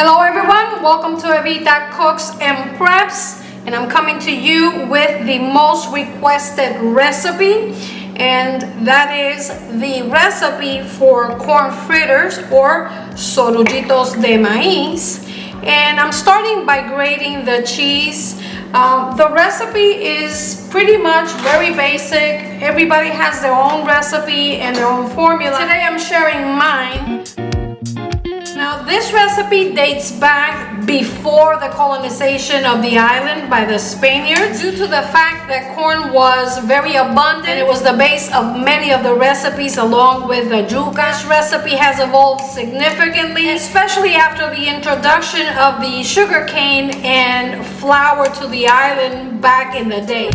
Hello everyone, welcome to Evita Cooks and Preps, and I'm coming to you with the most requested recipe, and that is the recipe for corn fritters or Sorullitos de Maíz. And I'm starting by grating the cheese. The recipe is pretty much very basic. Everybody has their own recipe and their own formula. Today I'm sharing mine. Now this recipe dates back before the colonization of the island by the Spaniards. Due to the fact that corn was very abundant, it was the base of many of the recipes along with the yuca. This recipe has evolved significantly, especially after the introduction of the sugarcane and flour to the island back in the day.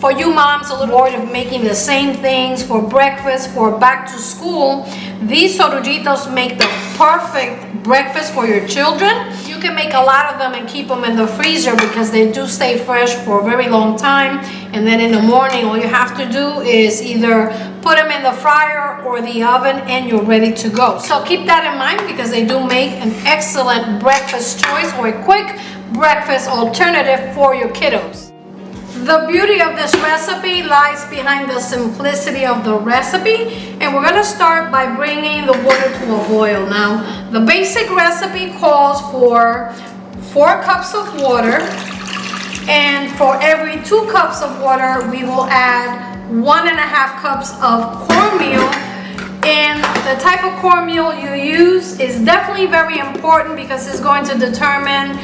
For you moms a little bored of making the same things for breakfast or back to school, these sorullitos make the perfect breakfast for your children. You can make a lot of them and keep them in the freezer because they do stay fresh for a very long time. And then in the morning, all you have to do is either put them in the fryer or the oven and you're ready to go. So keep that in mind because they do make an excellent breakfast choice or a quick breakfast alternative for your kiddos. The beauty of this recipe lies behind the simplicity of the recipe, and we're going to start by bringing the water to a boil. Now, the basic recipe calls for 4 cups of water, and for every 2 cups of water, we will add 1.5 cups of cornmeal. And the type of cornmeal you use is definitely very important because it's going to determine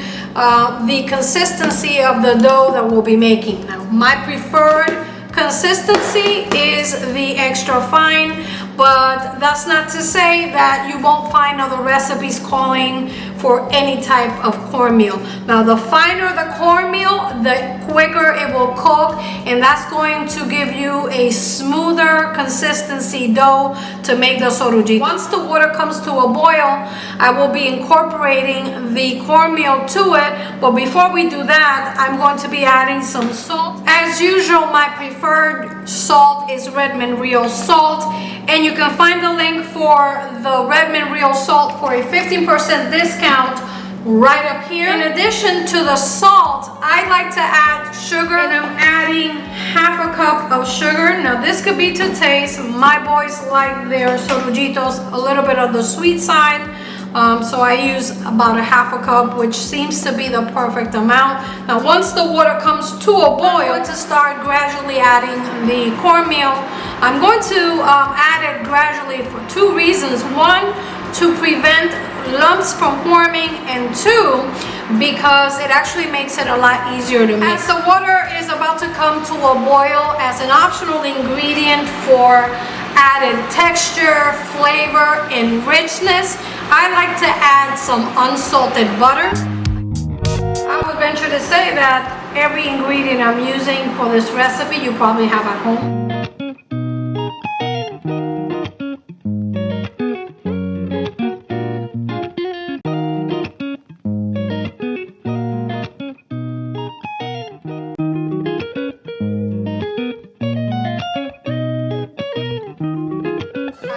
the consistency of the dough that we'll be making. Now, my preferred consistency is the extra fine, but that's not to say that you won't find other recipes calling for any type of cornmeal. Now, the finer the cornmeal, the quicker it will cook, and that's going to give you a smoother consistency dough to make the sorullitos. Once the water comes to a boil, I will be incorporating the cornmeal to it, but before we do that, I'm going to be adding some salt. As usual, my preferred salt is Redmond real salt, and you can find the link for the Redmond real salt for a 15% discount right up here. In addition to the salt, I like to add sugar, and I'm adding 1/2 cup of sugar. Now this could be to taste. My boys like their sorullitos a little bit on the sweet side, so I use about 1/2 cup, which seems to be the perfect amount. Now once the water comes to a boil, I'm going to start gradually adding the cornmeal. I'm going to add it gradually for 2 reasons. 1, to prevent lumps from forming, and 2, because it actually makes it a lot easier to mix. As the water is about to come to a boil, as an optional ingredient for added texture, flavor, and richness, I like to add some unsalted butter. I would venture to say that every ingredient I'm using for this recipe you probably have at home.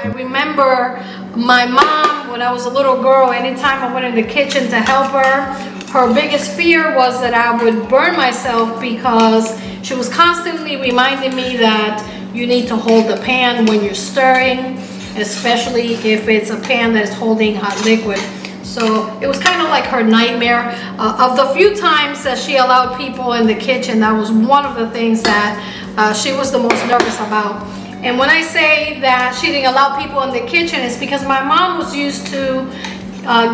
I remember my mom, when I was a little girl, anytime I went in the kitchen to help her biggest fear was that I would burn myself because she was constantly reminding me that you need to hold the pan when you're stirring, especially if it's a pan that is holding hot liquid. So it was kind of like her nightmare. Of the few times that she allowed people in the kitchen, that was one of the things that she was the most nervous about. And when I say that she didn't allow people in the kitchen, it's because my mom was used to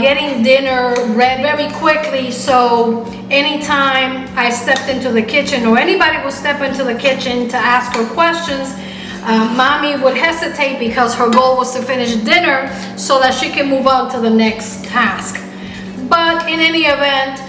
getting dinner ready very quickly. So anytime I stepped into the kitchen, or anybody would step into the kitchen to ask her questions, mommy would hesitate because her goal was to finish dinner so that she can move on to the next task. But in any event,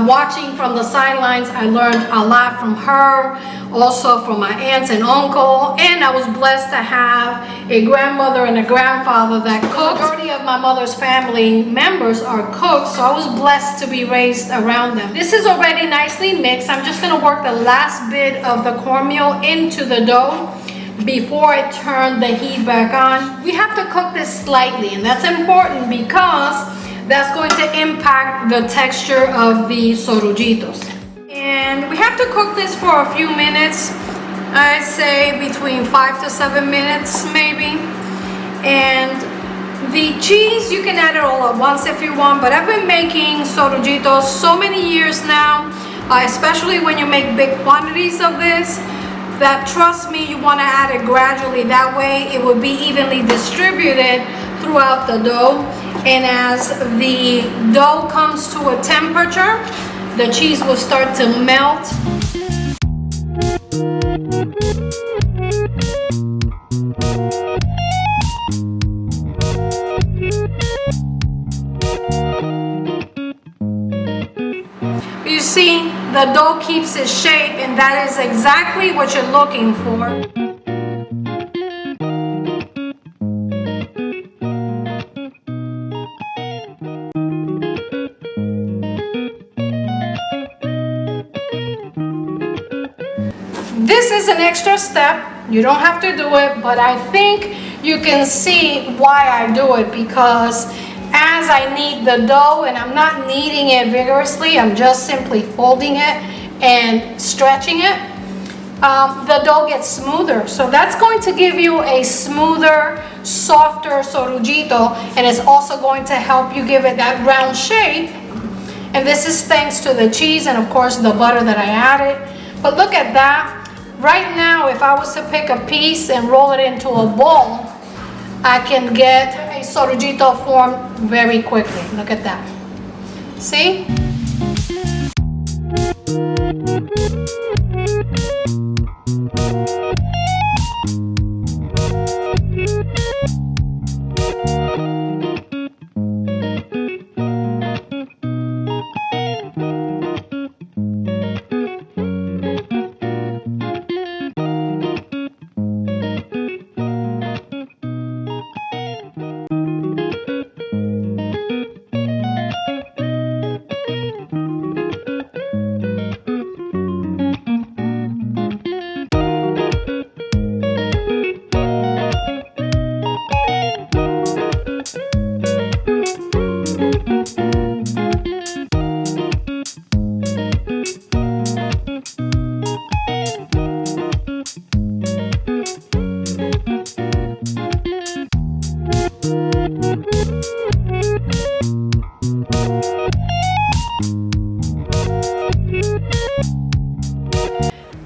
watching from the sidelines, I learned a lot from her, also from my aunts and uncle, and I was blessed to have a grandmother and a grandfather that cooked. The majority of my mother's family members are cooks, so I was blessed to be raised around them. This is already nicely mixed. I'm just going to work the last bit of the cornmeal into the dough. before I turn the heat back on. We have to cook this slightly, and that's important because that's going to impact the texture of the sorullitos. And we have to cook this for a few minutes. I'd say between 5 to 7 minutes maybe. And the cheese, you can add it all at once if you want, but I've been making sorullitos so many years now, especially when you make big quantities of this, that trust me, you want to add it gradually. That way it will be evenly distributed throughout the dough. And as the dough comes to a temperature, the cheese will start to melt. You see, the dough keeps its shape, and that is exactly what you're looking for. This is an extra step. You don't have to do it, but I think you can see why I do it, because as I knead the dough, and I'm not kneading it vigorously, I'm just simply folding it and stretching it, the dough gets smoother. So that's going to give you a smoother, softer sorullito, and it's also going to help you give it that round shape. And this is thanks to the cheese and of course the butter that I added. But look at that. Right now, if I was to pick a piece and roll it into a ball, I can get a sorullito formed very quickly. Look at that. See?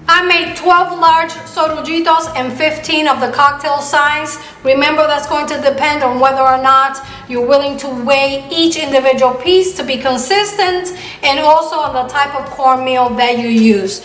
I made 12 large sorullitos and 15 of the cocktail size. Remember, that's going to depend on whether or not you're willing to weigh each individual piece to be consistent, and also on the type of cornmeal that you use.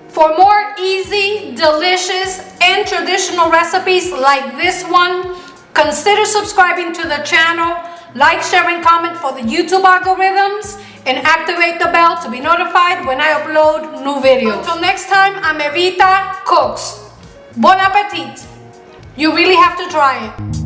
For more easy, delicious, and traditional recipes like this one, consider subscribing to the channel, like, share, and comment for the YouTube algorithms, and activate the bell to be notified when I upload new videos. Until next time, I'm Evita Cooks. Bon appetit! You really have to try it.